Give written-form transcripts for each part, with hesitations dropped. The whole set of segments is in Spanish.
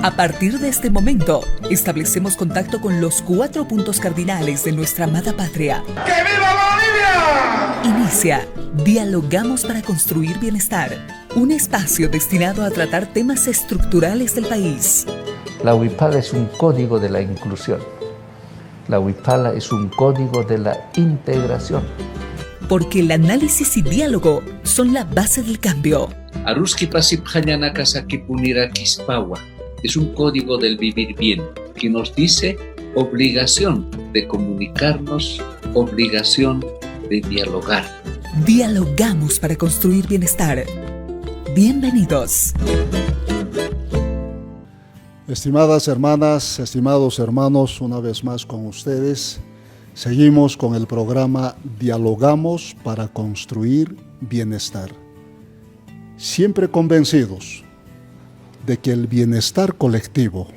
A partir de este momento, establecemos contacto con los 4 puntos cardinales de nuestra amada patria. ¡Que viva Bolivia! Inicia Dialogamos para construir bienestar, un espacio destinado a tratar temas estructurales del país. La Huipala es un código de la inclusión. La Huipala es un código de la integración. Porque el análisis y diálogo son la base del cambio. Aruski pasip hañanaka sakipunira kispawa. Es un código del vivir bien que nos dice obligación de comunicarnos, obligación de dialogar. Dialogamos para construir bienestar. Bienvenidos. Estimadas hermanas, estimados hermanos, una vez más con ustedes, seguimos con el programa Dialogamos para construir bienestar. Siempre convencidos de que el bienestar colectivo,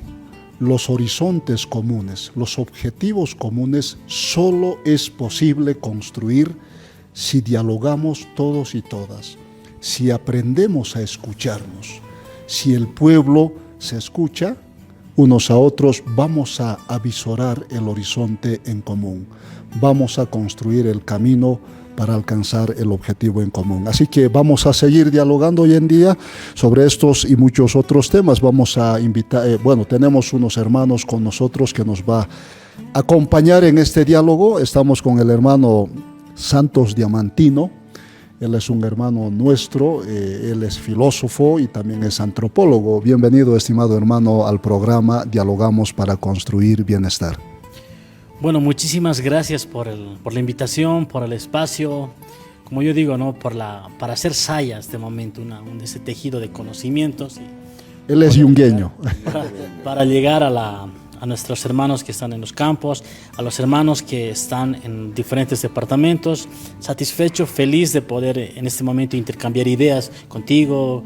los horizontes comunes, los objetivos comunes, solo es posible construir si dialogamos todos y todas, si aprendemos a escucharnos, si el pueblo se escucha unos a otros, vamos a avisorar el horizonte en común, vamos a construir el camino para alcanzar el objetivo en común. Así que vamos a seguir dialogando hoy en día sobre estos y muchos otros temas. Vamos a invitar, tenemos unos hermanos con nosotros que nos va a acompañar en este diálogo. Estamos con el hermano Santos Diamantino. Él es un hermano nuestro, él es filósofo y también es antropólogo. Bienvenido, estimado hermano, al programa Dialogamos para construir bienestar. Bueno, muchísimas gracias por la invitación, por el espacio, como yo digo, ¿no? Para hacer saya este momento, ese tejido de conocimientos. Él es yungueño. Para llegar a nuestros hermanos que están en los campos, a los hermanos que están en diferentes departamentos, satisfecho, feliz de poder en este momento intercambiar ideas contigo,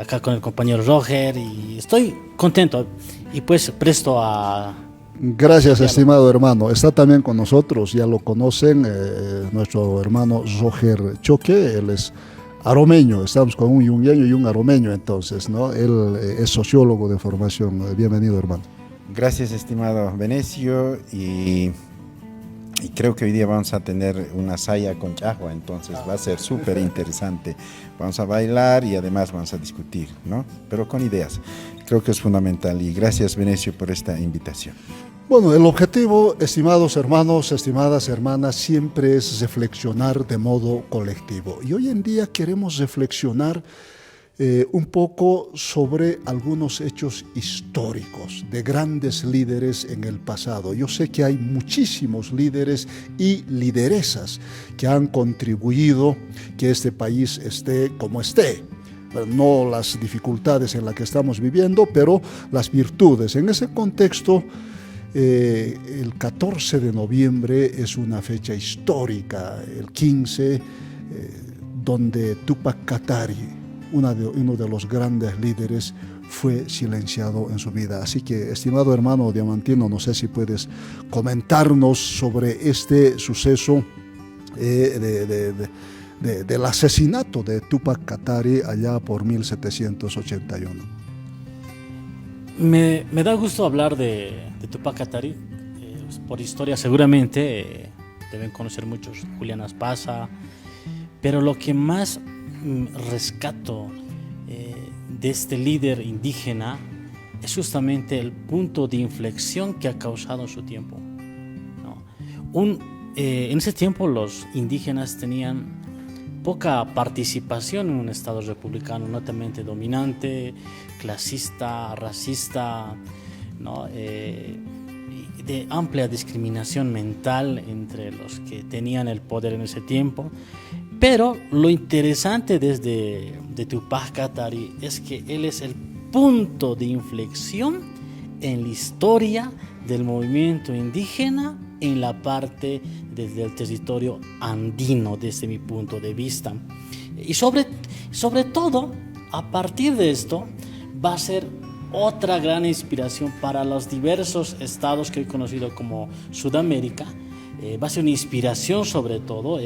acá con el compañero Roger, y estoy contento y pues presto a... Gracias, estimado hermano. Está también con nosotros, ya lo conocen, nuestro hermano Roger Choque. Él es aromeño, estamos con un yungueño y un aromeño entonces, ¿no? Él es sociólogo de formación. Bienvenido, hermano. Gracias, estimado Venecio, y creo que hoy día vamos a tener una saya con chahua, entonces va a ser súper interesante. Vamos a bailar y además vamos a discutir, ¿no? Pero con ideas. Creo que es fundamental, y gracias, Venecio, por esta invitación. Bueno, el objetivo, estimados hermanos, estimadas hermanas, siempre es reflexionar de modo colectivo. Y hoy en día queremos reflexionar un poco sobre algunos hechos históricos de grandes líderes en el pasado. Yo sé que hay muchísimos líderes y lideresas que han contribuido que este país esté como esté. No las dificultades en las que estamos viviendo, pero las virtudes. En ese contexto, el 14 de noviembre es una fecha histórica, el 15, donde Tupac Katari, uno de los grandes líderes, fue silenciado en su vida. Así que, estimado hermano Diamantino, no sé si puedes comentarnos sobre este suceso del asesinato de Tupac Katari allá por 1781. Me da gusto hablar de Tupac Katari. Por historia seguramente deben conocer muchos, Julián Aspaza, pero lo que más rescato de este líder indígena es justamente el punto de inflexión que ha causado en su tiempo, ¿no? En ese tiempo los indígenas tenían poca participación en un Estado republicano, netamente dominante, clasista, racista, ¿no? De amplia discriminación mental entre los que tenían el poder en ese tiempo. Pero lo interesante de Tupac Katari es que él es el punto de inflexión en la historia del movimiento indígena en la parte desde el territorio andino, desde mi punto de vista. Y sobre todo, a partir de esto, va a ser otra gran inspiración para los diversos estados que he conocido como Sudamérica. Va a ser una inspiración sobre todo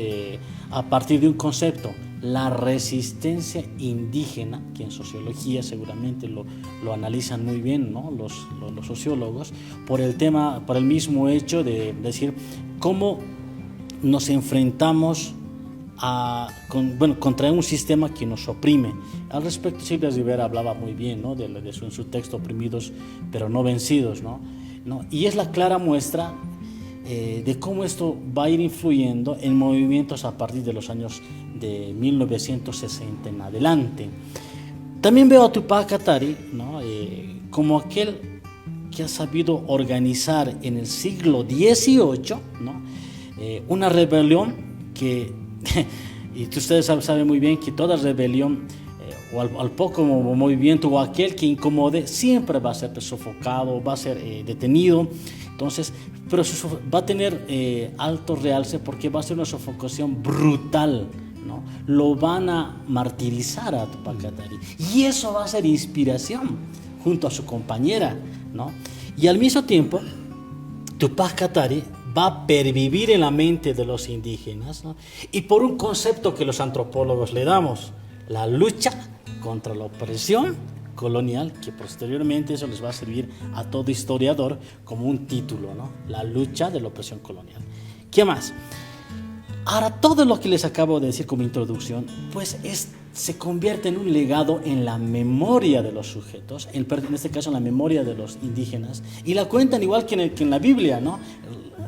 a partir de un concepto la resistencia indígena, que en sociología seguramente lo analizan muy bien, ¿no? los sociólogos, por el mismo hecho de decir cómo nos enfrentamos contra un sistema que nos oprime. Al respecto, Silvia Rivera hablaba muy bien, ¿no? en su texto Oprimidos pero no vencidos, ¿no? Y es la clara muestra de cómo esto va a ir influyendo en movimientos a partir de los años de 1960 en adelante. También veo a Tupac Katari, ¿no? Como aquel que ha sabido organizar en el siglo XVIII, ¿no? Una rebelión que, y ustedes saben muy bien que toda rebelión o al poco movimiento o aquel que incomode siempre va a ser sofocado, va a ser detenido. Entonces, pero va a tener alto realce porque va a ser una sofocación brutal, ¿no? Lo van a martirizar a Tupac Katari y eso va a ser inspiración junto a su compañera, ¿no? Y al mismo tiempo, Tupac Katari va a pervivir en la mente de los indígenas, ¿no? Y por un concepto que los antropólogos le damos, la lucha contra la opresión colonial, que posteriormente eso les va a servir a todo historiador como un título, ¿no? La lucha de la opresión colonial. ¿Qué más? Ahora, todo lo que les acabo de decir como introducción, pues se convierte en un legado en la memoria de los sujetos, en este caso en la memoria de los indígenas, y la cuentan igual que en la Biblia, ¿no?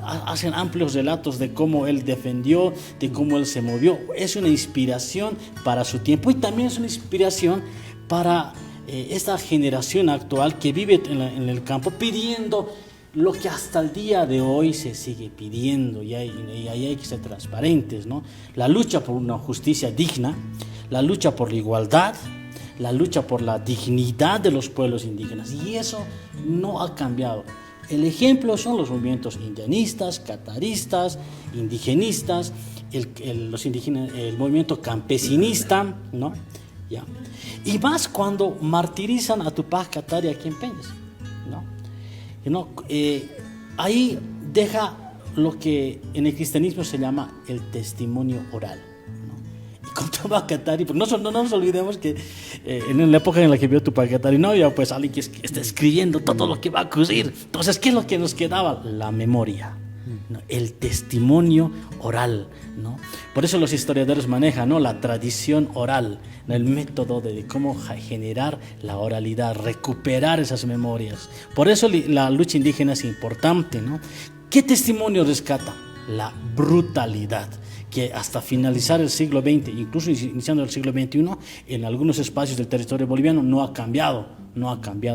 Hacen amplios relatos de cómo él defendió, de cómo él se movió. Es una inspiración para su tiempo y también es una inspiración para esta generación actual que vive en el campo pidiendo lo que hasta el día de hoy se sigue pidiendo, y ahí hay que ser transparentes, ¿no? La lucha por una justicia digna, la lucha por la igualdad, la lucha por la dignidad de los pueblos indígenas, y eso no ha cambiado. El ejemplo son los movimientos indianistas, cataristas, indigenistas, el movimiento campesinista, ¿no? ¿Ya? Y más cuando martirizan a Tupac Katari aquí en Peñas, ¿no? Ahí deja lo que en el cristianismo se llama el testimonio oral, ¿no? Y con Tupac Katari, pues no nos olvidemos que en la época en la que vio Tupac Katari no había pues alguien que está escribiendo todo lo que va a ocurrir. Entonces, ¿qué es lo que nos quedaba? La memoria, ¿no? El testimonio oral, ¿no? Por eso los historiadores manejan, ¿no? La tradición oral, ¿no? El método de cómo generar la oralidad, recuperar esas memorias. Por eso la lucha indígena es importante, ¿no? ¿Qué testimonio rescata? La brutalidad, que hasta finalizar el siglo XX, incluso iniciando el siglo XXI, en algunos espacios del territorio boliviano no ha cambiado,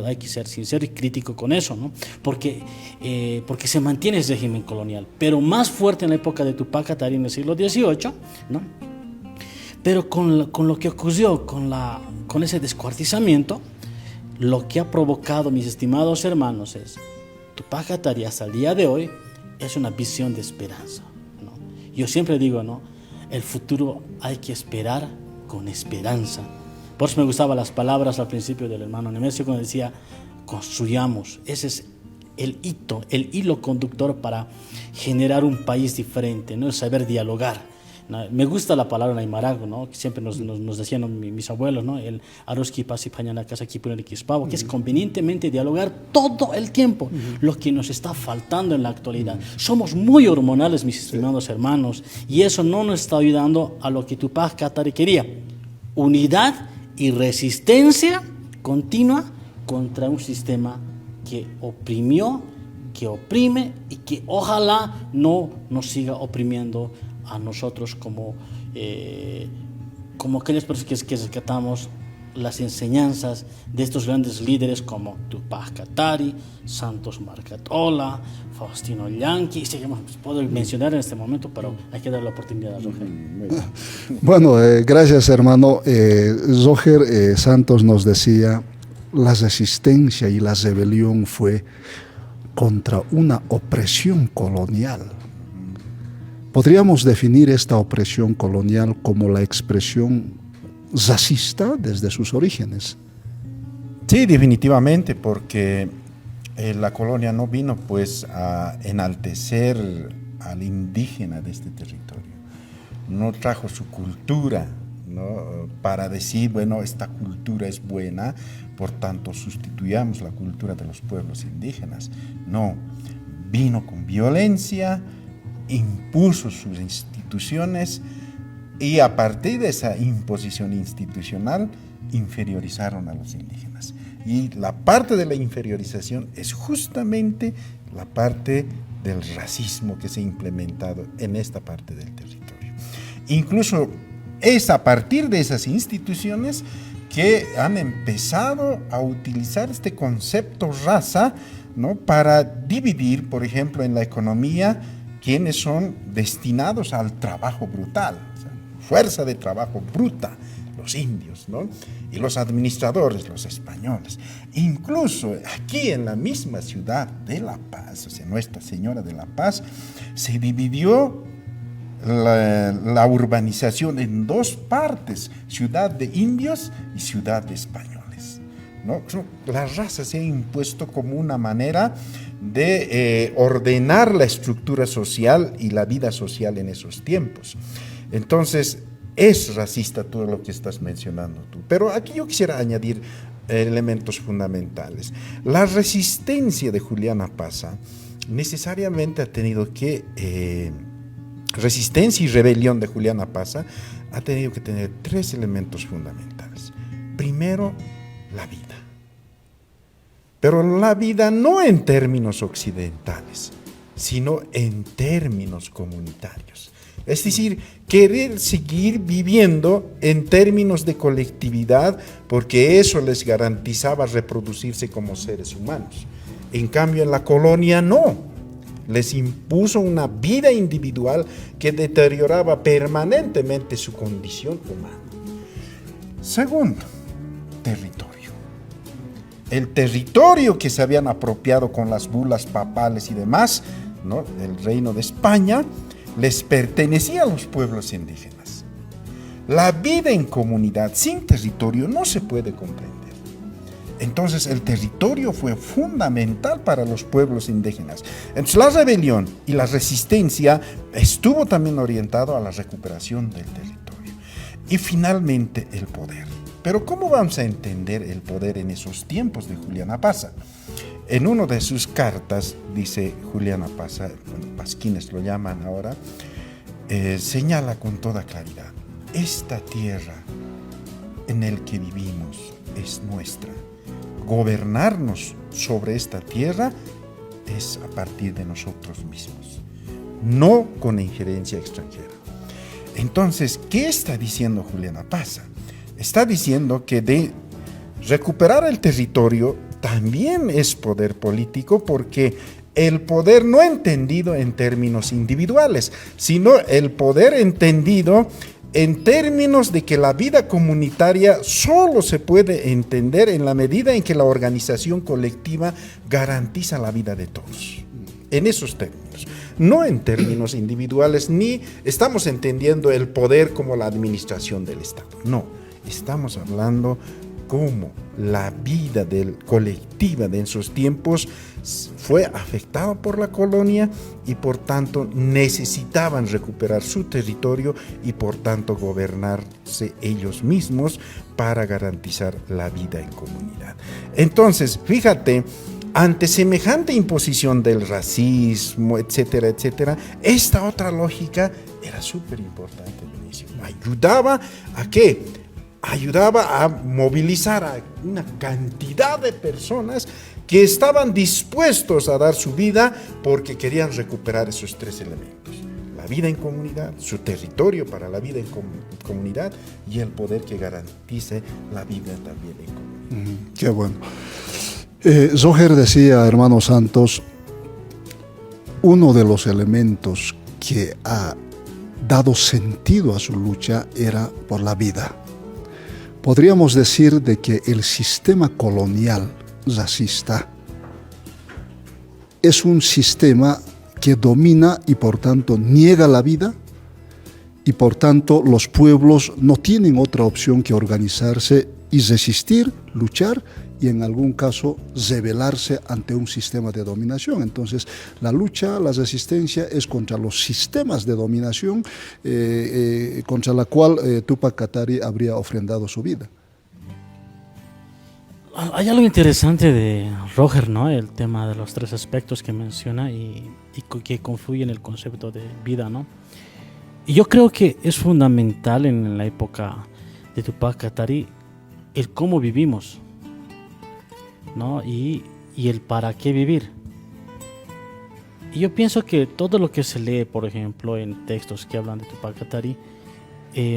hay que ser sincero y crítico con eso, ¿no? Porque se mantiene ese régimen colonial, pero más fuerte en la época de Tupac Katari en el siglo XVIII, ¿no? Pero con lo que ocurrió, con ese descuartizamiento, lo que ha provocado, mis estimados hermanos, es Tupac Katari hasta el día de hoy es una visión de esperanza, ¿no? Yo siempre digo, ¿no? El futuro hay que esperar con esperanza. Por eso me gustaban las palabras al principio del hermano Nemesio cuando decía, construyamos. Ese es el hilo conductor para generar un país diferente, ¿no? El saber dialogar. Me gusta la palabra Aymarago, ¿no? Que siempre nos decían mis abuelos, ¿no? El aroski pasi pañana casa kipunerikispavo, que es convenientemente dialogar todo el tiempo, lo que nos está faltando en la actualidad. Somos muy hormonales, mis estimados hermanos, y eso no nos está ayudando a lo que Tupac Katari quería: unidad y resistencia continua contra un sistema que oprimió, que oprime y que ojalá no nos siga oprimiendo a nosotros como aquellas personas que rescatamos las enseñanzas de estos grandes líderes como Tupac Katari, Santos Marcatola, Faustino Llanqui, puedo mencionar en este momento, pero hay que dar la oportunidad a Roger. Bueno, gracias hermano. Roger Santos nos decía, la resistencia y la rebelión fue contra una opresión colonial. ¿Podríamos definir esta opresión colonial como la expresión racista desde sus orígenes? Sí, definitivamente, porque la colonia no vino pues a enaltecer al indígena de este territorio, no trajo su cultura, ¿no? Para decir, bueno, esta cultura es buena, por tanto sustituyamos la cultura de los pueblos indígenas. No, vino con violencia, impuso sus instituciones y a partir de esa imposición institucional inferiorizaron a los indígenas. Y la parte de la inferiorización es justamente la parte del racismo que se ha implementado en esta parte del territorio. Incluso es a partir de esas instituciones que han empezado a utilizar este concepto raza, ¿no? Para dividir, por ejemplo, en la economía, quienes son destinados al trabajo brutal, o sea, fuerza de trabajo bruta, los indios, ¿no? Y los administradores, los españoles. Incluso aquí en la misma ciudad de La Paz, o sea, Nuestra Señora de La Paz, se dividió la urbanización en dos partes, ciudad de indios y ciudad de españoles, ¿no? La raza se ha impuesto como una manera de ordenar la estructura social y la vida social en esos tiempos. Entonces, es racista todo lo que estás mencionando tú. Pero aquí yo quisiera añadir elementos fundamentales. La resistencia de Juliana Pazza necesariamente ha tenido que... resistencia y rebelión de Juliana Pazza ha tenido que tener tres elementos fundamentales. Primero, la vida. Pero la vida no en términos occidentales, sino en términos comunitarios. Es decir, querer seguir viviendo en términos de colectividad porque eso les garantizaba reproducirse como seres humanos. En cambio, en la colonia no. Les impuso una vida individual que deterioraba permanentemente su condición humana. Segundo, territorio. El territorio que se habían apropiado con las bulas papales y demás, ¿no? El reino de España, les pertenecía a los pueblos indígenas. La vida en comunidad sin territorio no se puede comprender. Entonces el territorio fue fundamental para los pueblos indígenas. Entonces la rebelión y la resistencia estuvo también orientado a la recuperación del territorio. Y finalmente el poder. Pero ¿cómo vamos a entender el poder en esos tiempos de Juliana Pazza? En una de sus cartas, dice Juliana Pazza, pasquines lo llaman ahora, señala con toda claridad, esta tierra en la que vivimos es nuestra. Gobernarnos sobre esta tierra es a partir de nosotros mismos, no con injerencia extranjera. Entonces, ¿qué está diciendo Juliana Pazza? Está diciendo que de recuperar el territorio también es poder político, porque el poder no entendido en términos individuales, sino el poder entendido en términos de que la vida comunitaria solo se puede entender en la medida en que la organización colectiva garantiza la vida de todos. En esos términos, no en términos individuales, ni estamos entendiendo el poder como la administración del Estado. No, estamos hablando cómo la vida colectiva de esos tiempos fue afectada por la colonia y por tanto necesitaban recuperar su territorio y por tanto gobernarse ellos mismos para garantizar la vida en comunidad. Entonces, fíjate, ante semejante imposición del racismo, etcétera, etcétera, esta otra lógica era súper importante, Benicio. ¿Ayudaba a qué? Ayudaba a movilizar a una cantidad de personas que estaban dispuestos a dar su vida porque querían recuperar esos tres elementos: la vida en comunidad, su territorio para la vida en comunidad y el poder que garantice la vida también en comunidad. Qué bueno. Zoher decía, hermano Santos, uno de los elementos que ha dado sentido a su lucha era por la vida. Podríamos decir de que el sistema colonial racista es un sistema que domina y por tanto niega la vida, y por tanto los pueblos no tienen otra opción que organizarse y resistir, luchar y en algún caso rebelarse ante un sistema de dominación. Entonces la lucha, la resistencia es contra los sistemas de dominación contra la cual Tupac Katari habría ofrendado su vida. Hay algo interesante de Roger, ¿no? El tema de los 3 aspectos que menciona y que confluyen en el concepto de vida, ¿no? Y yo creo que es fundamental en la época de Tupac Katari el cómo vivimos, ¿no? Y el para qué vivir. Y yo pienso que todo lo que se lee, por ejemplo, en textos que hablan de Tupac Katari,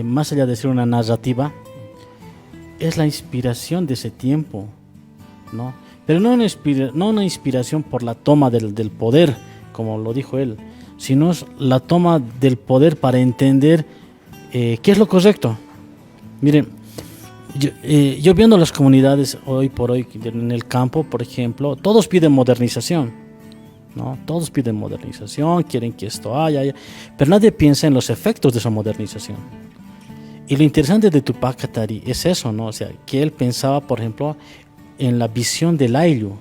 más allá de ser una narrativa, es la inspiración de ese tiempo, ¿no? Pero no una inspiración por la toma del poder, como lo dijo él, sino es la toma del poder para entender qué es lo correcto. Miren, yo viendo las comunidades hoy por hoy en el campo, por ejemplo, todos piden modernización, ¿no? Todos piden modernización, quieren que esto haya, pero nadie piensa en los efectos de esa modernización. Y lo interesante de Tupac Katari es eso, ¿no? O sea, que él pensaba, por ejemplo, en la visión del Ayllu,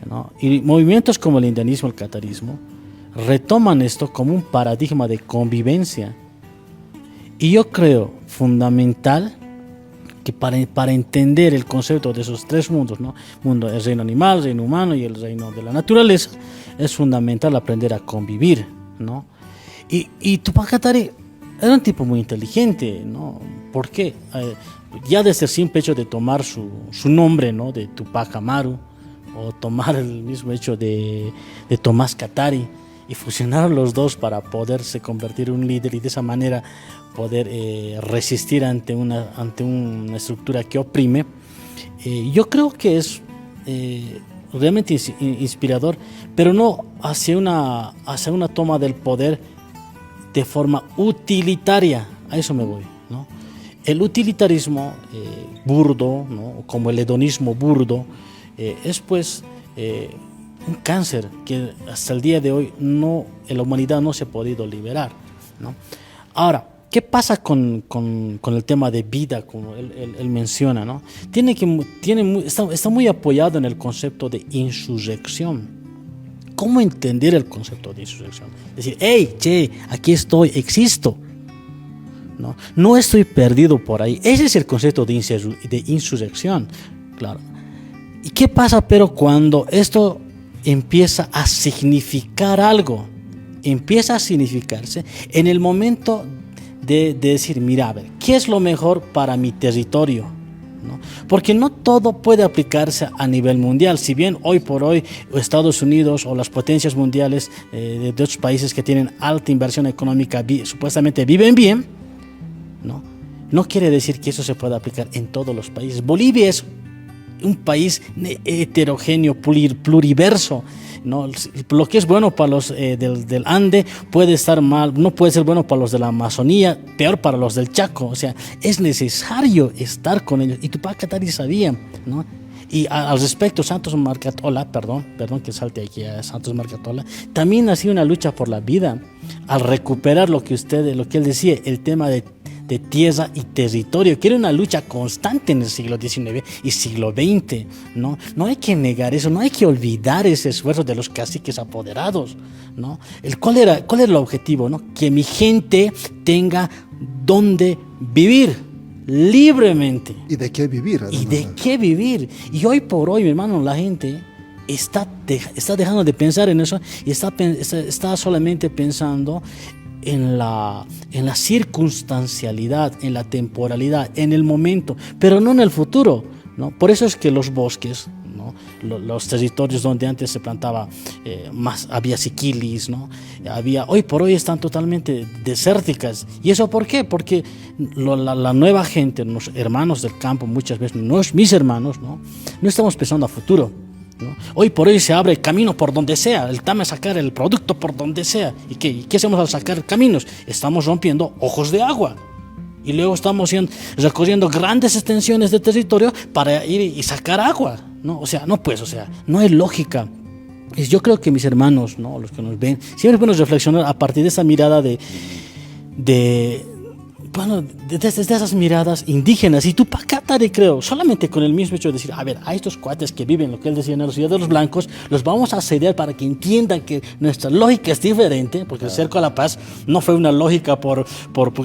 ¿no? Y movimientos como el indianismo, el catarismo, retoman esto como un paradigma de convivencia. Y yo creo fundamental que para entender el concepto de esos 3 mundos, ¿no? Mundo, el reino animal, el reino humano y el reino de la naturaleza, es fundamental aprender a convivir, ¿no? Y Tupac Katari era un tipo muy inteligente, ¿no? ¿Por qué? Ya desde el simple hecho de tomar su nombre, ¿no? De Tupac Amaru, o tomar el mismo hecho de Tomás Katari, y fusionar los dos para poderse convertir en un líder y de esa manera poder resistir ante una estructura que oprime. Yo creo que es realmente inspirador, pero no hacia una toma del poder de forma utilitaria. A eso me voy, ¿no? El utilitarismo burdo, ¿no? Como el hedonismo burdo, es pues un cáncer que hasta el día de hoy en la humanidad no se ha podido liberar, ¿no? Ahora, ¿qué pasa con el tema de vida, como él menciona, ¿no? Está muy apoyado en el concepto de insurrección. ¿Cómo entender el concepto de insurrección? Decir, hey, che, aquí estoy, existo, ¿no? No estoy perdido por ahí. Ese es el concepto de insurrección, claro. ¿Y qué pasa pero cuando esto empieza a significar algo? Empieza a significarse en el momento de decir, mira, a ver, ¿qué es lo mejor para mi territorio? ¿No? Porque no todo puede aplicarse a nivel mundial. Si bien hoy por hoy Estados Unidos o las potencias mundiales de otros países que tienen alta inversión económica supuestamente viven bien, no quiere decir que eso se pueda aplicar en todos los países. Bolivia es un país heterogéneo, pluriverso, ¿no? Lo que es bueno para los del Ande puede estar mal, no puede ser bueno para los de la Amazonía, peor para los del Chaco. O sea, es necesario estar con ellos. Y Tupac Katari sabía, ¿no? Y al respecto, Santos Marcatola, perdón que salte aquí a Santos Marcatola, también ha sido una lucha por la vida, al recuperar lo que él decía, el tema de tierra y territorio, que era una lucha constante en el siglo XIX y siglo XX, ¿no? No hay que negar eso, no hay que olvidar ese esfuerzo de los caciques apoderados, ¿no? ¿Cuál era el objetivo, ¿no? Que mi gente tenga donde vivir libremente. ¿Y de qué vivir? Además. ¿Y de qué vivir? Y hoy por hoy, mi hermano, la gente está dejando de pensar en eso y está solamente pensando en la circunstancialidad, en la temporalidad, en el momento, pero no en el futuro, ¿no? Por eso es que los bosques, ¿no? Los territorios donde antes se plantaba había siquilis, ¿no? Hoy por hoy están totalmente desérticas. ¿Y eso por qué? Porque la nueva gente, los hermanos del campo, muchas veces, no es mis hermanos, ¿no? No estamos pensando a futuro, ¿no? Hoy por hoy se abre el camino por donde sea, el tema es sacar el producto por donde sea. ¿Y qué hacemos al sacar caminos? Estamos rompiendo ojos de agua y luego estamos recorriendo grandes extensiones de territorio para ir y sacar agua, ¿no? O sea, no hay lógica. Y yo creo que mis hermanos, ¿no? Los que nos ven, siempre podemos reflexionar a partir de esa mirada de bueno, desde esas miradas indígenas, y Tupac Katari, creo, solamente con el mismo hecho de decir, a ver, a estos cuates que viven, lo que él decía, en la ciudad de los blancos, los vamos a asediar para que entiendan que nuestra lógica es diferente, porque el cerco a la paz no fue una lógica por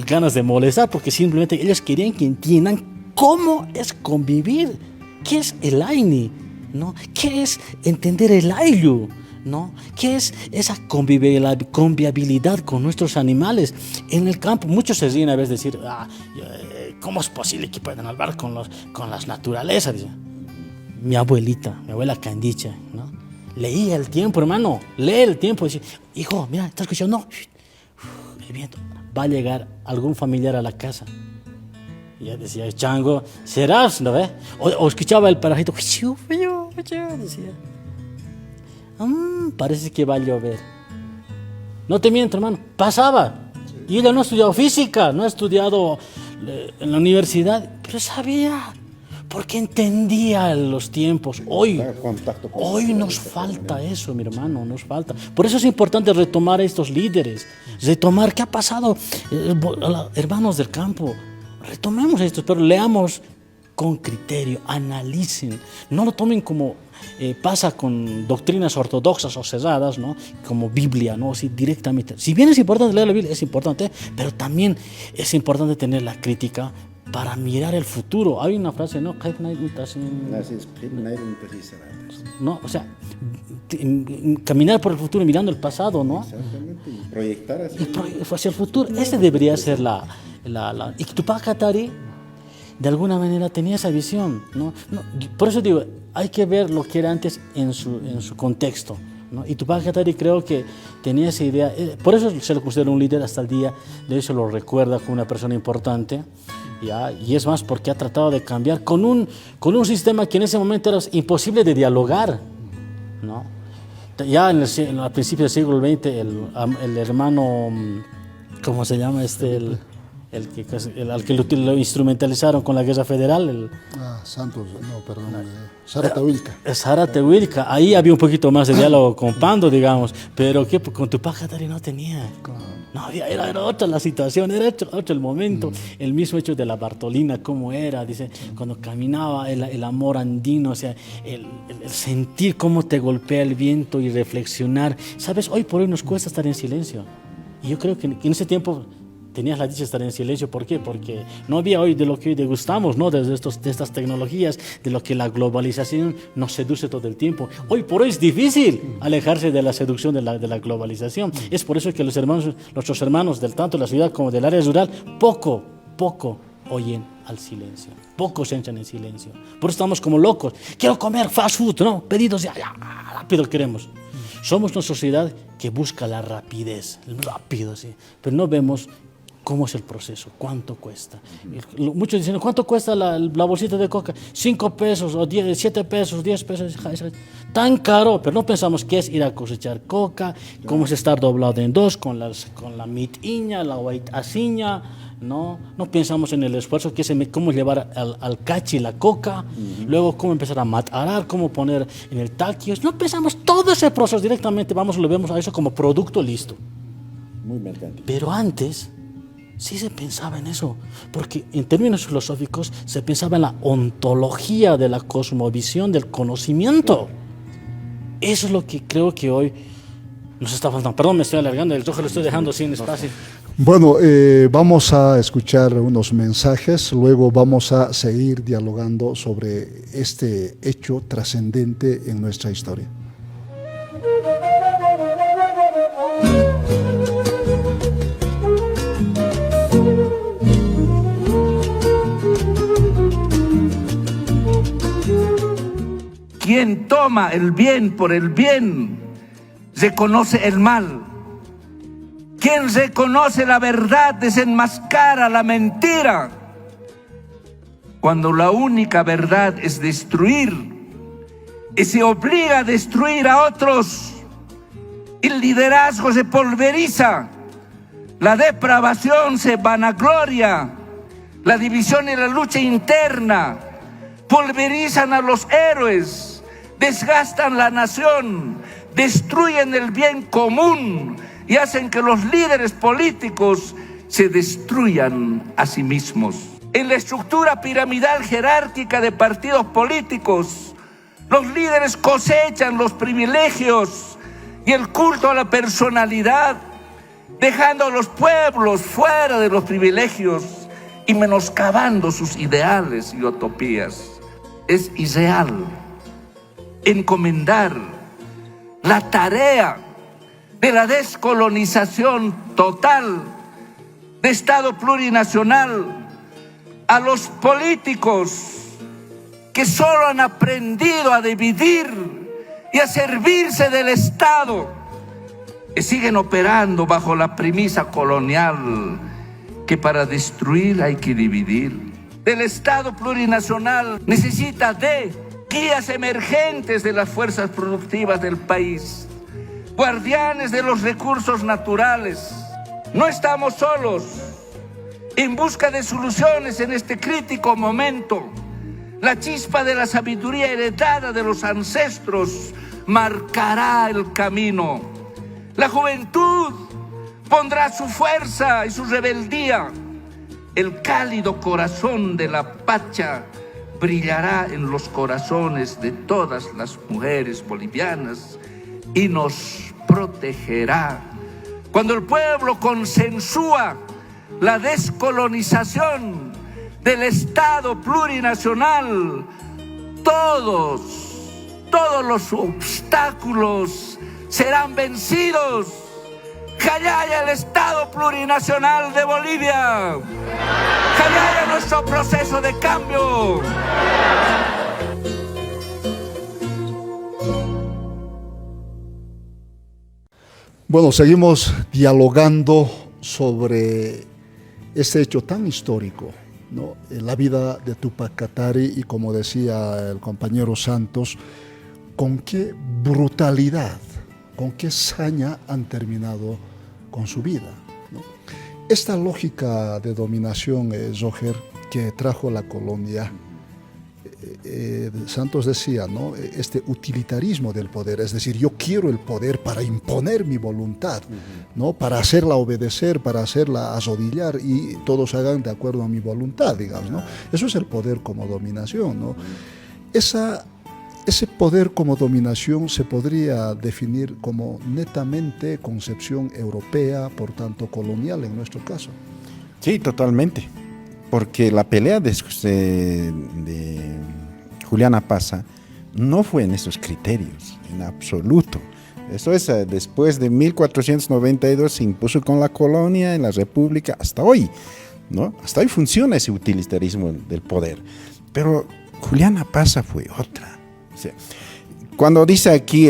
ganas de molestar, porque simplemente ellos querían que entiendan cómo es convivir, qué es el Aini, ¿no? ¿Qué es entender el Ayllu? ¿No? ¿Qué es esa convivialidad con nuestros animales en el campo? Muchos se ríen a veces decir, ¿cómo es posible que puedan hablar con las naturalezas? Mi abuela Candicha, ¿no? Leía el tiempo, hermano, lee el tiempo, dice, hijo, mira, ¿estás escuchando? No, el viento, va a llegar algún familiar a la casa. Y ya decía, chango, serás, ¿no ves? O escuchaba el parajito, decía, parece que va a llover. No te miento, hermano, pasaba. Y ella no ha estudiado física, no ha estudiado en la universidad, pero sabía, porque entendía los tiempos. Hoy nos falta eso, mi hermano, nos falta. Por eso es importante retomar a estos líderes, retomar qué ha pasado, hermanos del campo. Retomemos esto, pero leamos con criterio, analicen, no lo tomen como pasa con doctrinas ortodoxas o cerradas, ¿no? Como Biblia, ¿no? Así directamente. Si bien es importante leer la Biblia, es importante, pero también es importante tener la crítica para mirar el futuro. Hay una frase, ¿no? No, o sea, caminar por el futuro mirando el pasado, ¿no? Exactamente, y proyectar hacia el futuro. Ese debería ser y Tupac Katari de alguna manera tenía esa visión, ¿no? Por eso digo, hay que ver lo que era antes en su contexto, ¿no? Y Tupac Katari creo que tenía esa idea, por eso se lo considera un líder hasta el día de hoy, se lo recuerda como una persona importante, ¿ya? Y es más porque ha tratado de cambiar con un sistema que en ese momento era imposible de dialogar, ¿no? Ya al principio del siglo XX el hermano, ¿cómo se llama al que lo instrumentalizaron con la guerra federal? Zárate-Huilca. Ahí había un poquito más de diálogo con Pando, digamos, pero que con Tupac Katari no tenía. No había, era otra la situación, era otro el momento. El mismo hecho de la Bartolina, cómo era, dice, cuando caminaba el amor andino, o sea, el sentir cómo te golpea el viento y reflexionar. ¿Sabes? Hoy por hoy nos cuesta estar en silencio. Y yo creo que en ese tiempo tenías la dicha de estar en silencio. ¿Por qué? Porque no había hoy de lo que hoy degustamos, ¿no? De estas tecnologías, de lo que la globalización nos seduce todo el tiempo. Hoy por hoy es difícil alejarse de la seducción de la globalización. Es por eso que nuestros hermanos, tanto de la ciudad como del área rural, poco oyen al silencio. Pocos se entran en silencio. Por eso estamos como locos. Quiero comer fast food, ¿no? Pedidos ya, rápido queremos. Somos una sociedad que busca la rapidez, rápido, sí. Pero no vemos cómo es el proceso, cuánto cuesta. Muchos dicen, ¿cuánto cuesta la bolsita de coca? 5 pesos, o 7 pesos, 10 pesos. Tan caro, pero no pensamos qué es ir a cosechar coca, cómo es estar doblado en dos, con la mitiña, la huaytaciña, ¿no? No pensamos en el esfuerzo que es cómo llevar al cachi la coca, luego cómo empezar a matarar, cómo poner en el taquios. No pensamos todo ese proceso directamente, lo vemos a eso como producto listo. Muy mercantil. Pero antes sí se pensaba en eso, porque en términos filosóficos se pensaba en la ontología de la cosmovisión, del conocimiento. Eso es lo que creo que hoy nos está faltando. Perdón, me estoy alargando, el ojo lo estoy dejando sin espacio. Bueno, vamos a escuchar unos mensajes, luego vamos a seguir dialogando sobre este hecho trascendente en nuestra historia. Quien toma el bien por el bien, reconoce el mal. Quien reconoce la verdad, desenmascara la mentira. Cuando la única verdad es destruir, y se obliga a destruir a otros, el liderazgo se pulveriza, la depravación se vanagloria, la división y la lucha interna pulverizan a los héroes, desgastan la nación, destruyen el bien común y hacen que los líderes políticos se destruyan a sí mismos. En la estructura piramidal jerárquica de partidos políticos, los líderes cosechan los privilegios y el culto a la personalidad, dejando a los pueblos fuera de los privilegios y menoscabando sus ideales y utopías. Es irreal encomendar la tarea de la descolonización total de Estado plurinacional a los políticos que solo han aprendido a dividir y a servirse del Estado, que siguen operando bajo la premisa colonial que para destruir hay que dividir. El Estado plurinacional necesita de guías emergentes de las fuerzas productivas del país, guardianes de los recursos naturales. No estamos solos. En busca de soluciones en este crítico momento, la chispa de la sabiduría heredada de los ancestros marcará el camino. La juventud pondrá su fuerza y su rebeldía. El cálido corazón de la Pacha brillará en los corazones de todas las mujeres bolivianas y nos protegerá. Cuando el pueblo consensúa la descolonización del Estado plurinacional, todos los obstáculos serán vencidos. ¡Jayaya el Estado plurinacional de Bolivia! ¡Jayaya nuestro proceso de cambio! Bueno, seguimos dialogando sobre este hecho tan histórico, ¿no? La vida de Túpac Katari y, como decía el compañero Santos, con qué brutalidad, con qué saña han terminado con su vida, ¿no? Esta lógica de dominación, Roger, que trajo la colonia, Santos decía, ¿no? Este utilitarismo del poder, es decir, yo quiero el poder para imponer mi voluntad, ¿no? Para hacerla obedecer, para hacerla arrodillar y todos hagan de acuerdo a mi voluntad, digamos, ¿no? Eso es el poder como dominación, ¿no? Ese poder como dominación se podría definir como netamente concepción europea, por tanto colonial en nuestro caso. Sí, totalmente. Porque la pelea de Juliana Pazza no fue en esos criterios, en absoluto. Eso es, después de 1492 se impuso con la colonia en la república hasta hoy, ¿no? Hasta hoy funciona ese utilitarismo del poder. Pero Juliana Pazza fue otra. O sea, cuando dice aquí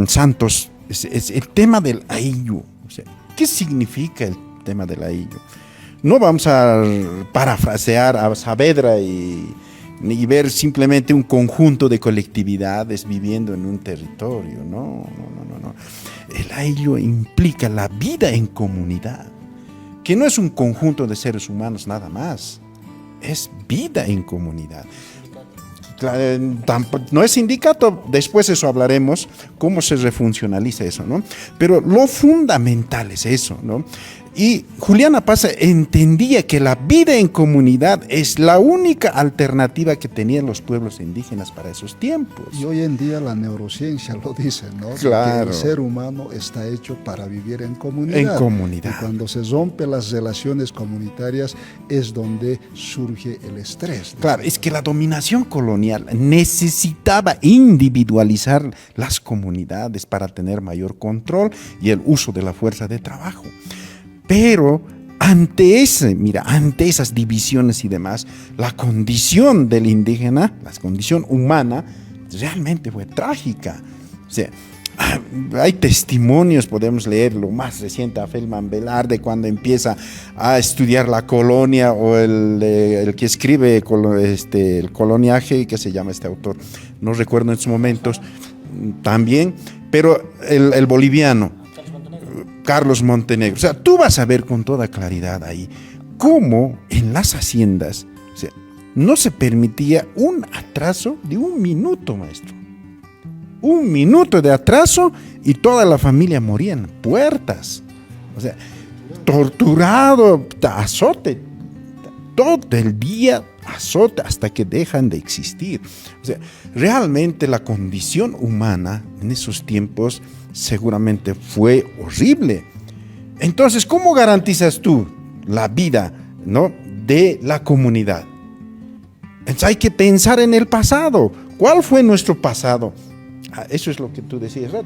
Santos, es el tema del ayllu. O sea, ¿qué significa el tema del ayllu? No vamos a parafrasear a Saavedra y ver simplemente un conjunto de colectividades viviendo en un territorio. No. El ayllu implica la vida en comunidad, que no es un conjunto de seres humanos nada más, es vida en comunidad. No es sindicato, después eso hablaremos, cómo se refuncionaliza eso, ¿no? Pero lo fundamental es eso, ¿no? Y Juliana Pazza entendía que la vida en comunidad es la única alternativa que tenían los pueblos indígenas para esos tiempos. Y hoy en día la neurociencia lo dice, ¿no? Claro. Que el ser humano está hecho para vivir en comunidad. En comunidad. Y cuando se rompen las relaciones comunitarias es donde surge el estrés, ¿no? Claro, es que la dominación colonial necesitaba individualizar las comunidades para tener mayor control y el uso de la fuerza de trabajo. Pero ante esas divisiones y demás, la condición del indígena, la condición humana, realmente fue trágica. O sea, hay testimonios, podemos leer lo más reciente a Feldman Velarde cuando empieza a estudiar la colonia, o el que escribe el coloniaje, que se llama este autor, no recuerdo en sus momentos también, pero el boliviano Carlos Montenegro. O sea, tú vas a ver con toda claridad ahí cómo en las haciendas, o sea, no se permitía un atraso de un minuto, maestro. Un minuto de atraso y toda la familia moría en puertas. O sea, torturado, azote, todo el día azote hasta que dejan de existir. O sea, realmente la condición humana en esos tiempos seguramente fue horrible. Entonces, ¿cómo garantizas tú la vida, ¿no?, de la comunidad? Entonces hay que pensar en el pasado. ¿Cuál fue nuestro pasado? Eso es lo que tú decías, ¿no?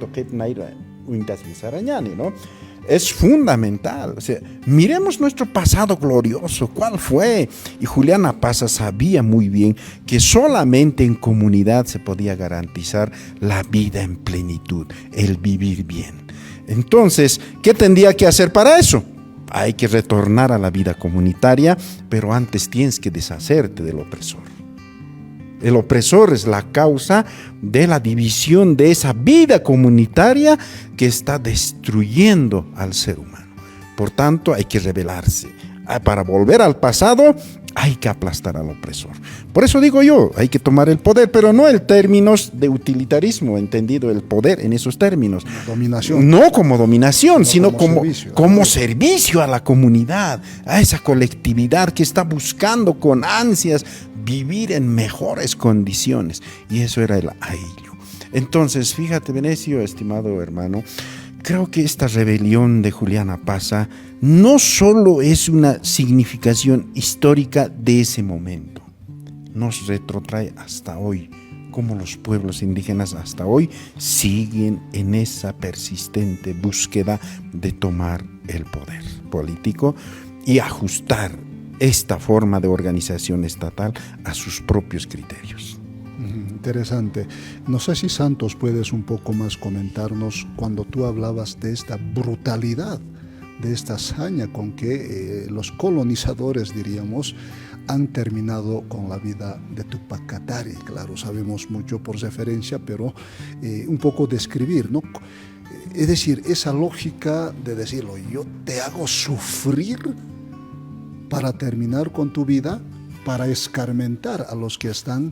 Es fundamental. O sea, miremos nuestro pasado glorioso. ¿Cuál fue? Y Juliana Pazza sabía muy bien que solamente en comunidad se podía garantizar la vida en plenitud, el vivir bien. Entonces, ¿qué tendría que hacer para eso? Hay que retornar a la vida comunitaria, pero antes tienes que deshacerte del opresor. El opresor es la causa de la división de esa vida comunitaria que está destruyendo al ser humano. Por tanto, hay que rebelarse. Para volver al pasado, hay que aplastar al opresor. Por eso digo yo, hay que tomar el poder, pero no en términos de utilitarismo, entendido el poder en esos términos. Dominación. No como dominación, sino como servicio. Servicio a la comunidad, a esa colectividad que está buscando con ansias vivir en mejores condiciones. Y eso era el aillo. Entonces, fíjate, Venecio, estimado hermano, creo que esta rebelión de Juliana Pazza no solo es una significación histórica de ese momento, nos retrotrae hasta hoy, como los pueblos indígenas hasta hoy siguen en esa persistente búsqueda de tomar el poder político y ajustar esta forma de organización estatal a sus propios criterios. Interesante. No sé si Santos puedes un poco más comentarnos cuando tú hablabas de esta brutalidad, de esta hazaña con que los colonizadores, diríamos, han terminado con la vida de Túpac Katari. Claro, sabemos mucho por referencia, pero un poco describir, ¿no? Es decir, esa lógica de decirlo, yo te hago sufrir para terminar con tu vida, para escarmentar a los que están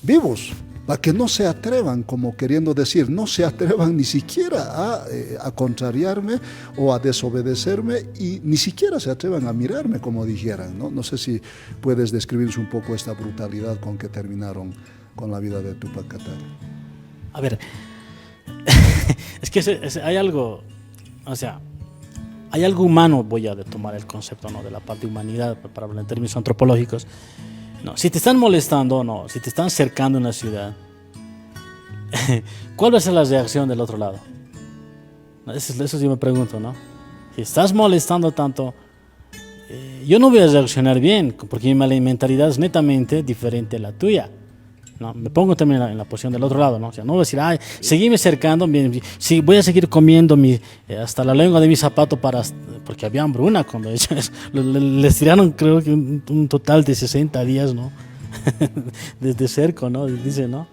vivos, para que no se atrevan, como queriendo decir, no se atrevan ni siquiera a contrariarme o a desobedecerme y ni siquiera se atrevan a mirarme, como dijeran, ¿no? No sé si puedes describirnos un poco esta brutalidad con que terminaron con la vida de Túpac Katari. A ver, es que hay algo, o sea, hay algo humano, voy a tomar el concepto, ¿no?, de la parte de humanidad para hablar en términos antropológicos. No, si te están molestando o no, si te están cercando en la ciudad, ¿cuál va a ser la reacción del otro lado? Eso sí me pregunto, ¿no? Si estás molestando tanto, yo no voy a reaccionar bien, porque mi mentalidad es netamente diferente a la tuya, ¿no? Me pongo también en la posición del otro lado, ¿no? O sea, no voy a decir, ay, seguime cercando, sí, voy a seguir comiendo hasta la lengua de mi zapato porque había hambruna cuando ellos les tiraron, creo que un total de 60 días, ¿no? Desde cerco, ¿no? Dicen, ¿no?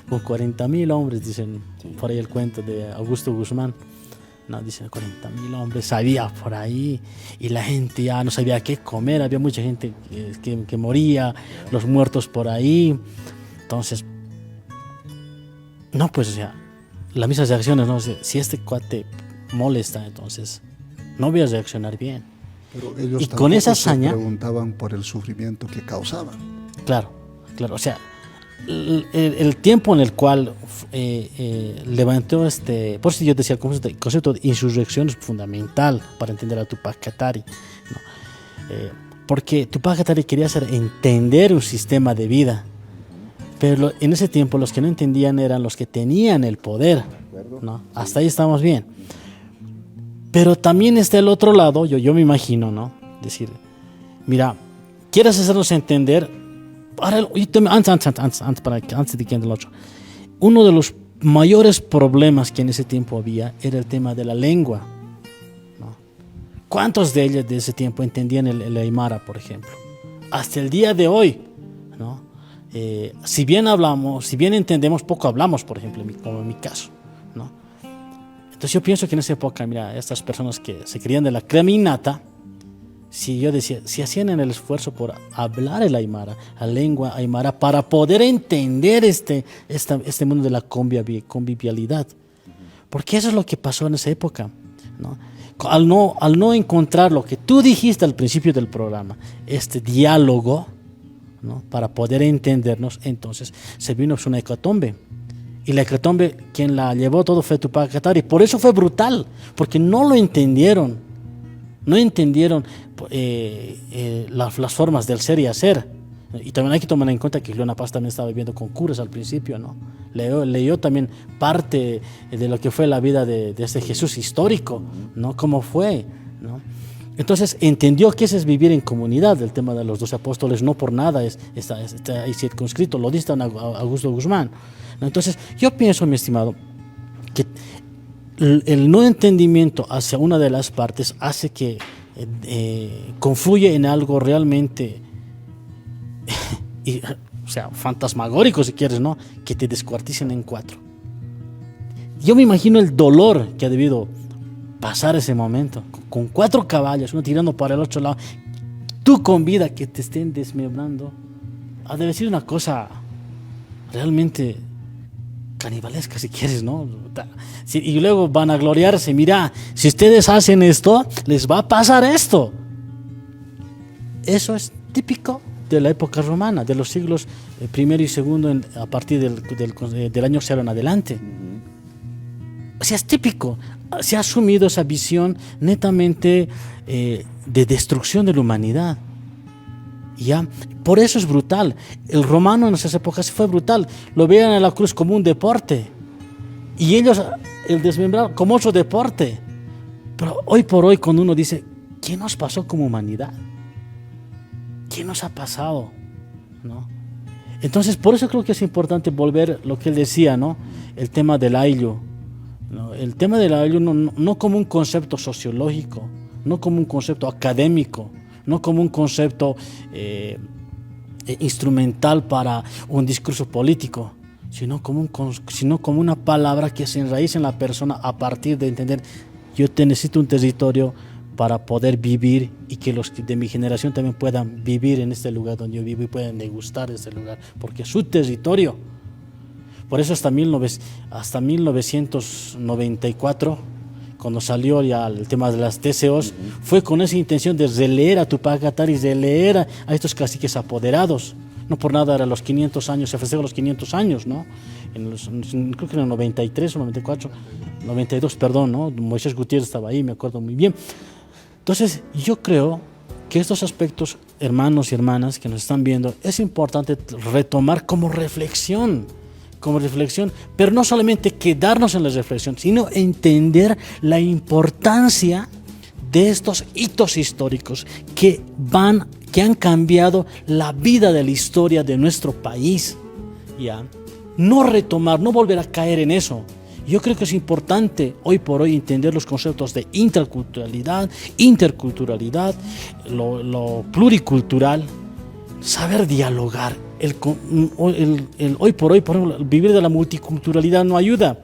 Con 40,000 hombres, dicen, por ahí el cuento de Augusto Guzmán, ¿no? Dicen 40,000 hombres, había por ahí, y la gente ya no sabía qué comer, había mucha gente que moría, los muertos por ahí. Entonces, no, pues, o sea, las mismas reacciones, ¿no? Si este cuate molesta, entonces no voy a reaccionar bien. Pero ellos y con esa hazaña se preguntaban por el sufrimiento que causaban. Claro, o sea, el tiempo en el cual levantó por eso yo decía, el concepto de insurrección es fundamental para entender a Túpac Katari, ¿no? Porque Túpac Katari quería hacer entender un sistema de vida. Pero en ese tiempo los que no entendían eran los que tenían el poder, ¿no? Hasta ahí estamos bien. Pero también está el otro lado, yo me imagino, ¿no? Decir, mira, ¿quieres hacernos entender? Antes de que entre el otro. Uno de los mayores problemas que en ese tiempo había era el tema de la lengua, ¿no? ¿Cuántos de ellos de ese tiempo entendían el aymara, por ejemplo? Hasta el día de hoy, ¿no? Si bien entendemos, poco hablamos, por ejemplo, como en mi caso, ¿no? Entonces yo pienso que en esa época, mira, estas personas que se creían de la crema innata, si hacían el esfuerzo por hablar el aymara, la lengua aymara, para poder entender este mundo de la convivialidad, porque eso es lo que pasó en esa época, ¿no? al no encontrar lo que tú dijiste al principio del programa, este diálogo, ¿no? Para poder entendernos, entonces se vino una hecatombe. Y la hecatombe, quien la llevó todo fue Tupac Katari. Por eso fue brutal, porque no lo entendieron. No entendieron las formas del ser y hacer. Y también hay que tomar en cuenta que Juliana Paz también estaba viviendo con curas al principio, ¿no? Leyó también parte de lo que fue la vida de este Jesús histórico, ¿no? Cómo fue, ¿no? Entonces entendió que ese es vivir en comunidad. El tema de los 12 apóstoles no por nada está ahí circunscrito, lo dice Augusto Guzmán, ¿no? Entonces yo pienso, mi estimado, que el no entendimiento hacia una de las partes hace que confluye en algo realmente o sea, fantasmagórico, si quieres, ¿no? Que te descuarticen en 4. Yo me imagino el dolor que ha debido pasar ese momento, con 4 caballos, uno tirando para el otro lado, tú con vida, que te estén desmembrando. Ha de ser una cosa realmente canibalesca, si quieres, ¿no? Sí, y luego van a gloriarse, mira, si ustedes hacen esto, les va a pasar esto. Eso es típico de la época romana, de los siglos primero y segundo, a partir del año 0 en adelante. O sea, es típico. Se ha asumido esa visión netamente de destrucción de la humanidad. ¿Ya? Por eso es brutal. El romano en esas épocas fue brutal. Lo veían en la cruz como un deporte. Y ellos, el desmembrar como otro deporte. Pero hoy por hoy, cuando uno dice, ¿qué nos pasó como humanidad? ¿Qué nos ha pasado? ¿No? Entonces, por eso creo que es importante volver lo que él decía, ¿no? El tema del ayllu, ¿no? El tema del ayllu no como un concepto sociológico, no como un concepto académico, no como un concepto instrumental para un discurso político, sino como una palabra que se enraiza en la persona a partir de entender, yo necesito un territorio para poder vivir y que los de mi generación también puedan vivir en este lugar donde yo vivo y puedan degustar este lugar, porque es su territorio. Por eso hasta 1994, cuando salió ya el tema de las TCOs, fue con esa intención de releer a Tupac Katari, releer a estos caciques apoderados. No por nada eran los 500 años, se festejó los 500 años, ¿no? Creo que en el 93 o 94, 92, perdón, ¿no? Moisés Gutiérrez estaba ahí, me acuerdo muy bien. Entonces, yo creo que estos aspectos, hermanos y hermanas que nos están viendo, es importante retomar como reflexión, pero no solamente quedarnos en la reflexión, sino entender la importancia de estos hitos históricos que han cambiado la vida de la historia de nuestro país. ¿Ya? No retomar, no volver a caer en eso. Yo creo que es importante hoy por hoy entender los conceptos de interculturalidad, lo pluricultural, saber dialogar. Hoy por hoy, por ejemplo, vivir de la multiculturalidad no ayuda,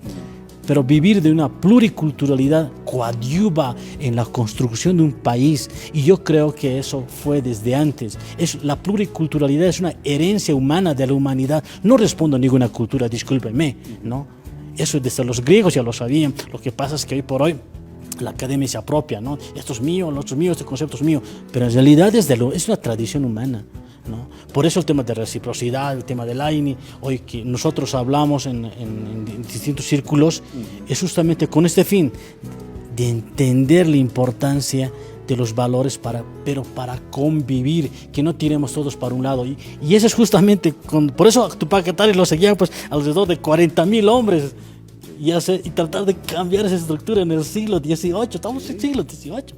pero vivir de una pluriculturalidad coadyuva en la construcción de un país, y yo creo que eso fue desde antes. La pluriculturalidad es una herencia humana de la humanidad. No respondo a ninguna cultura, discúlpeme, ¿no? Eso desde los griegos ya lo sabían. Lo que pasa es que hoy por hoy la academia se apropia, ¿no? Esto es mío, lo otro es mío, este concepto es mío, pero en realidad es una tradición humana, ¿no? Por eso el tema de reciprocidad, el tema del AINI, hoy que nosotros hablamos en distintos círculos, es justamente con este fin de entender la importancia de los valores pero para convivir, que no tiremos todos para un lado. Y eso es justamente, por eso Tupac Katari lo seguían pues alrededor de 40,000 hombres, y tratar de cambiar esa estructura en el siglo XVIII. Estamos en el siglo XVIII,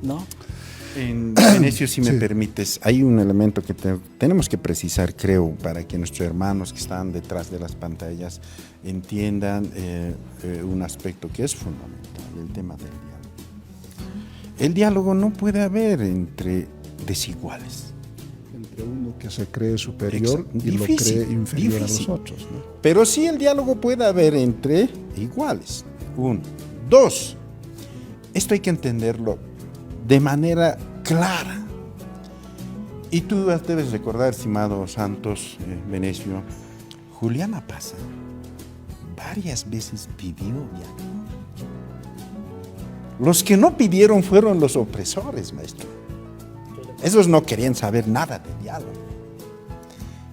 ¿no? Venecio, si me permites, hay un elemento que tenemos que precisar, creo, para que nuestros hermanos que están detrás de las pantallas entiendan un aspecto que es fundamental, el tema del diálogo. El diálogo no puede haber entre desiguales. Entre uno que se cree superior y lo cree inferior a los otros, ¿no? Pero sí el diálogo puede haber entre iguales. 1. 2. Esto hay que entenderlo de manera clara. Y tú debes recordar, estimado Santos, Venecio, Juliana Paz varias veces pidió diálogo. Los que no pidieron fueron los opresores, maestro. Esos no querían saber nada de diálogo.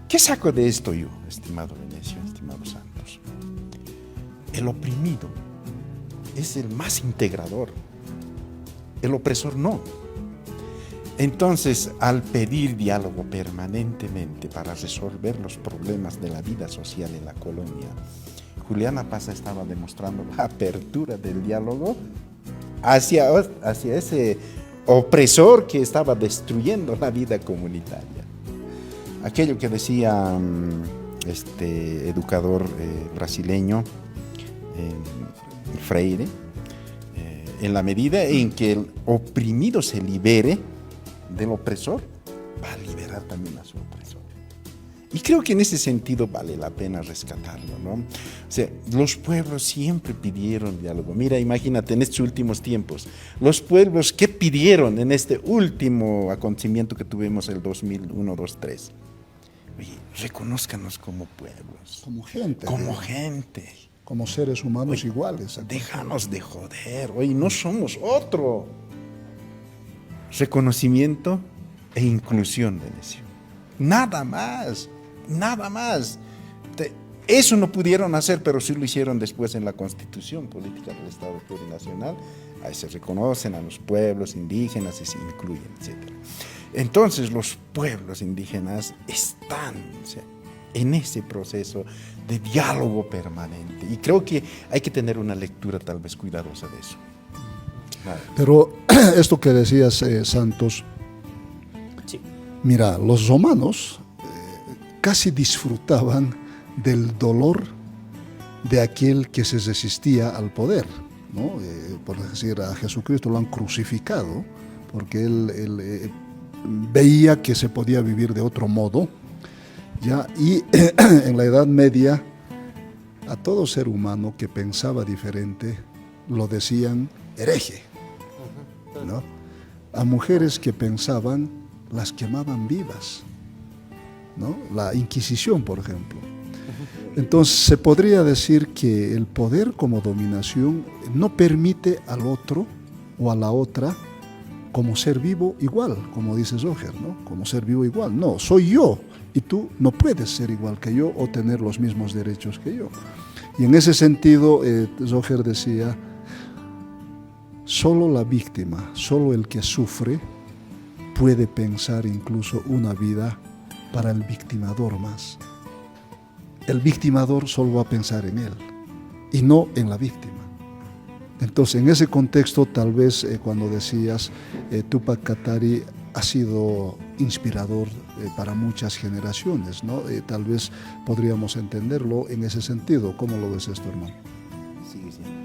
¿Qué saco de esto yo, estimado Venecio, estimado Santos? El oprimido es el más integrador, el opresor no. Entonces, al pedir diálogo permanentemente para resolver los problemas de la vida social en la colonia, Juliana Paz estaba demostrando la apertura del diálogo hacia ese opresor que estaba destruyendo la vida comunitaria. Aquello que decía este educador brasileño, Freire, en la medida en que el oprimido se libere del opresor, va a liberar también a su opresor. Y creo que en ese sentido vale la pena rescatarlo, ¿no? O sea, los pueblos siempre pidieron diálogo. Mira, imagínate, en estos últimos tiempos, los pueblos, ¿qué pidieron en este último acontecimiento que tuvimos el 2001-2003? Oye, reconózcanos como pueblos. Como gente. Como gente. Como seres humanos iguales. Déjanos de joder. Oye, no somos otro. Reconocimiento e inclusión, Venecio. Nada más. Nada más. Eso no pudieron hacer, pero sí lo hicieron después en la Constitución Política del Estado Plurinacional. Ahí se reconocen a los pueblos indígenas y se incluyen, etc. Entonces los pueblos indígenas están, o sea, en ese proceso de diálogo permanente. Y creo que hay que tener una lectura tal vez cuidadosa de eso. Vale. Pero esto que decías, Santos, Sí. mira, los romanos casi disfrutaban del dolor de aquel que se resistía al poder, ¿no? Por decir, a Jesucristo lo han crucificado porque él veía que se podía vivir de otro modo, ¿ya? Y en la Edad Media a todo ser humano que pensaba diferente lo decían hereje, ¿no? A mujeres que pensaban las quemaban vivas, ¿no? La Inquisición, por ejemplo. Entonces se podría decir que el poder como dominación no permite al otro o a la otra como ser vivo igual, como dice Zohar, ¿no? Como ser vivo igual. No, soy yo y tú no puedes ser igual que yo o tener los mismos derechos que yo. Y en ese sentido, Zohar decía, solo la víctima, solo el que sufre puede pensar incluso una vida para el victimador más. El victimador solo va a pensar en él y no en la víctima. Entonces, en ese contexto, tal vez cuando decías Túpac Katari ha sido inspirador para muchas generaciones, ¿no? Tal vez podríamos entenderlo en ese sentido. ¿Cómo lo ves esto, hermano? Sigue siendo.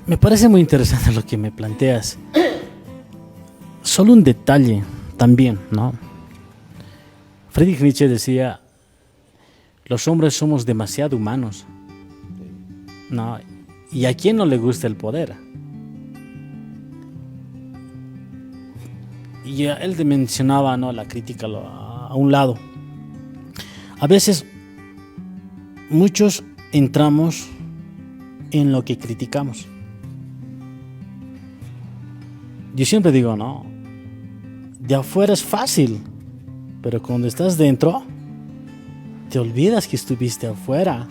Me parece muy interesante lo que me planteas. Solo un detalle también, ¿no? Friedrich Nietzsche decía, los hombres somos demasiado humanos, ¿no? ¿Y a quién no le gusta el poder? Y él mencionaba, ¿no?, la crítica a un lado. A veces muchos entramos en lo que criticamos. Yo siempre digo, no, de afuera es fácil, pero cuando estás dentro, te olvidas que estuviste afuera.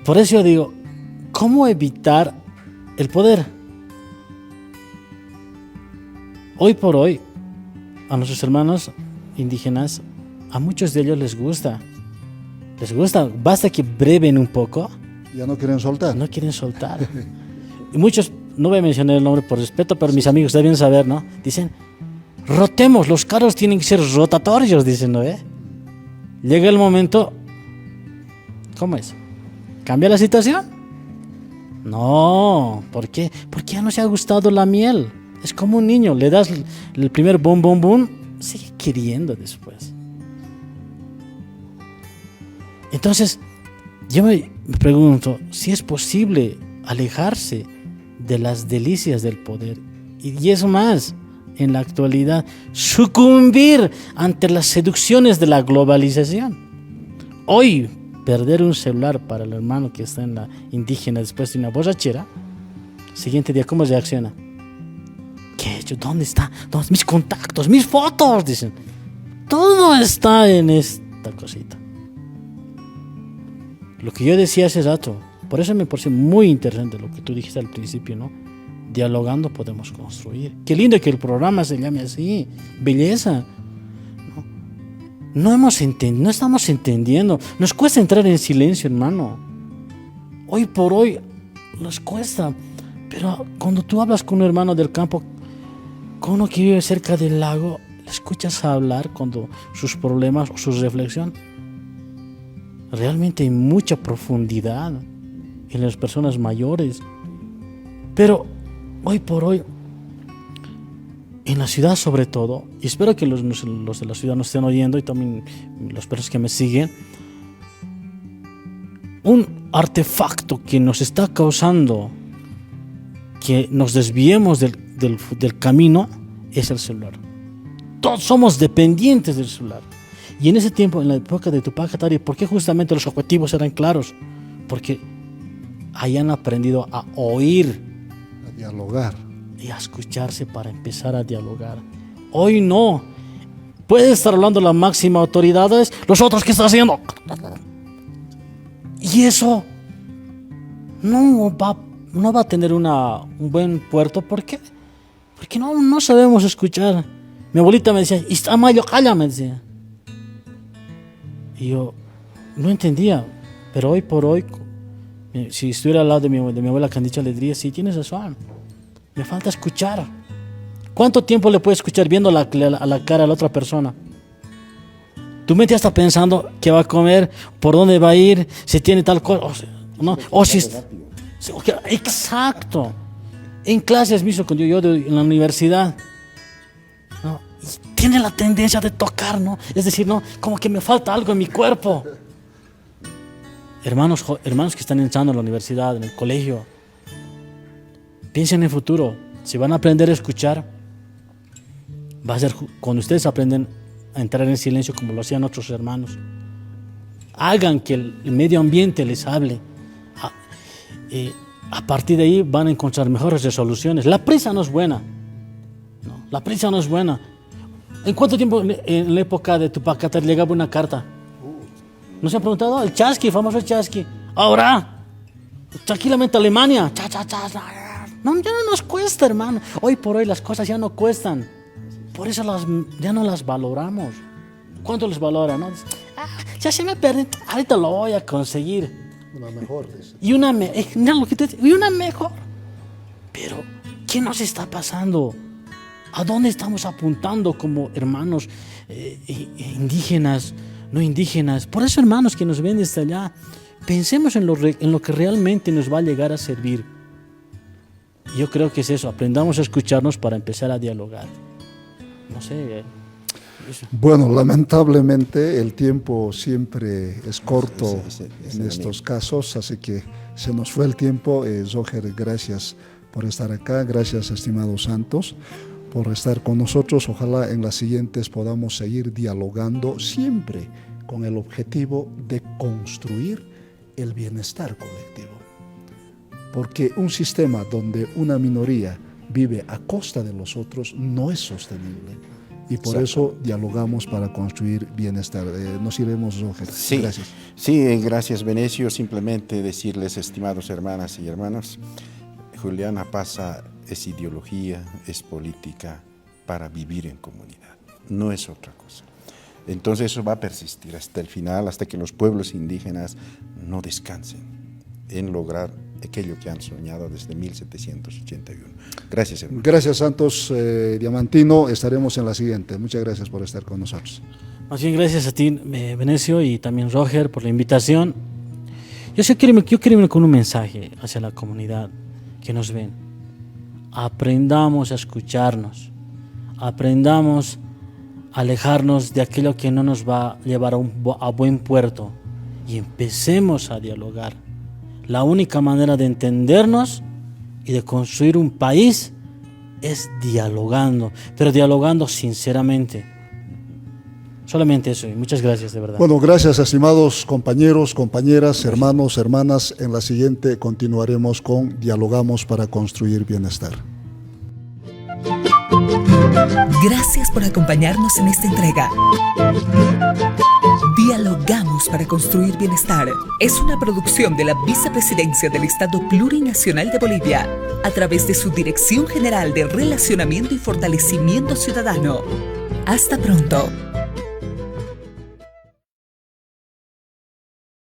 Por eso yo digo, ¿cómo evitar el poder? Hoy por hoy, a nuestros hermanos indígenas, a muchos de ellos les gusta, basta que breven un poco. ¿Ya no quieren soltar? No quieren soltar. Y muchos, no voy a mencionar el nombre por respeto, pero mis amigos deben saber, ¿no? Dicen, rotemos, los carros tienen que ser rotatorios, dicen, ¿no? Llega el momento, ¿cómo es? ¿Cambia la situación? No, ¿por qué? Porque ya no se ha gustado la miel. Es como un niño, le das el primer boom, boom, boom, sigue queriendo después. Entonces, yo me pregunto si es posible alejarse de las delicias del poder. Y es más, en la actualidad, sucumbir ante las seducciones de la globalización. Hoy perder un celular para el hermano que está en la indígena después de una borrachera, siguiente día, ¿cómo reacciona? ¿Qué he hecho? ¿Dónde está? ¿Dónde? Mis contactos, mis fotos, dicen. Todo está en esta cosita. Lo que yo decía hace rato, por eso me parece muy interesante lo que tú dijiste al principio, ¿no? Dialogando podemos construir. Qué lindo que el programa se llame así, belleza. No estamos entendiendo. Nos cuesta entrar en silencio, hermano. Hoy por hoy nos cuesta. Pero cuando tú hablas con un hermano del campo, con uno que vive cerca del lago, le escuchas hablar cuando sus problemas o su reflexión. Realmente hay mucha profundidad en las personas mayores. Pero hoy por hoy, en la ciudad sobre todo, y espero que los de la ciudad nos estén oyendo y también las personas que me siguen, un artefacto que nos está causando que nos desviemos del camino es el celular. Todos somos dependientes del celular. Y en ese tiempo, en la época de Tupac Katari, ¿por qué justamente los objetivos eran claros? Porque hayan aprendido a oír, A dialogar. y a escucharse para empezar a dialogar. Hoy no. Puede estar hablando la máxima autoridad, los otros que están haciendo. Y eso no va a tener un buen puerto. ¿Por qué? Porque no sabemos escuchar. Mi abuelita me decía, está mayo, calla, me decía. Y yo no entendía. Pero hoy por hoy, si estuviera al lado de mi abuela Candicha, le diría, sí, tienes razón. Me falta escuchar. ¿Cuánto tiempo le puedes escuchar viendo a la cara a la otra persona? Tu mente ya está pensando qué va a comer, por dónde va a ir, si tiene tal cosa, ¿no? Exacto. En clases mismo, cuando yo en la universidad, ¿no? Tiene la tendencia de tocar, ¿no? Es decir, ¿no? Como que me falta algo en mi cuerpo. Hermanos que están entrando en la universidad, en el colegio, piensen en el futuro. Si van a aprender a escuchar, va a ser cuando ustedes aprenden a entrar en silencio como lo hacían otros hermanos. Hagan que el medio ambiente les hable. A partir de ahí van a encontrar mejores resoluciones. La prisa no es buena. No, la prisa no es buena. ¿En cuánto tiempo en la época de Tupac Katari llegaba una carta? ¿No se han preguntado? El Chasqui, famoso Chasqui. Ahora, tranquilamente Alemania. No, ya no nos cuesta, hermano. Hoy por hoy las cosas ya no cuestan. Por eso ya no las valoramos. ¿Cuánto les valora, no? Ya se me perdió. Ahorita lo voy a conseguir. Una mejor. Y una mejor. Pero, ¿qué nos está pasando? ¿A dónde estamos apuntando como hermanos indígenas, no indígenas? Por eso, hermanos que nos ven desde allá, pensemos en lo que realmente nos va a llegar a servir. Yo creo que es eso, aprendamos a escucharnos para empezar a dialogar. No sé. Eso. Bueno, lamentablemente el tiempo siempre es corto en estos casos, así que se nos fue el tiempo. Roger, gracias por estar acá, gracias estimados santos por estar con nosotros. Ojalá en las siguientes podamos seguir dialogando siempre con el objetivo de construir el bienestar colectivo. Porque un sistema donde una minoría vive a costa de los otros no es sostenible. Y por eso dialogamos para construir bienestar. Nos iremos, Roger. Sí, gracias. Sí, gracias, Venecio. Simplemente decirles, estimados hermanas y hermanos, Juliana Paza es ideología, es política para vivir en comunidad. No es otra cosa. Entonces eso va a persistir hasta el final, hasta que los pueblos indígenas no descansen en lograr aquello que han soñado desde 1781. Gracias, hermano. Gracias, Santos Diamantino. Estaremos en la siguiente. Muchas gracias por estar con nosotros. Más bien, gracias a ti, Venecio, y también Roger, por la invitación. Yo quiero ir con un mensaje hacia la comunidad que nos ven. Aprendamos a escucharnos. Aprendamos a alejarnos de aquello que no nos va a llevar a buen puerto. Y empecemos a dialogar. La única manera de entendernos y de construir un país es dialogando, pero dialogando sinceramente. Solamente eso, y muchas gracias, de verdad. Bueno, gracias, estimados compañeros, compañeras, hermanos, hermanas. En la siguiente continuaremos con Dialogamos para construir bienestar. Gracias por acompañarnos en esta entrega. Dialogamos para construir bienestar es una producción de la Vicepresidencia del Estado Plurinacional de Bolivia a través de su Dirección General de Relacionamiento y Fortalecimiento Ciudadano. Hasta pronto.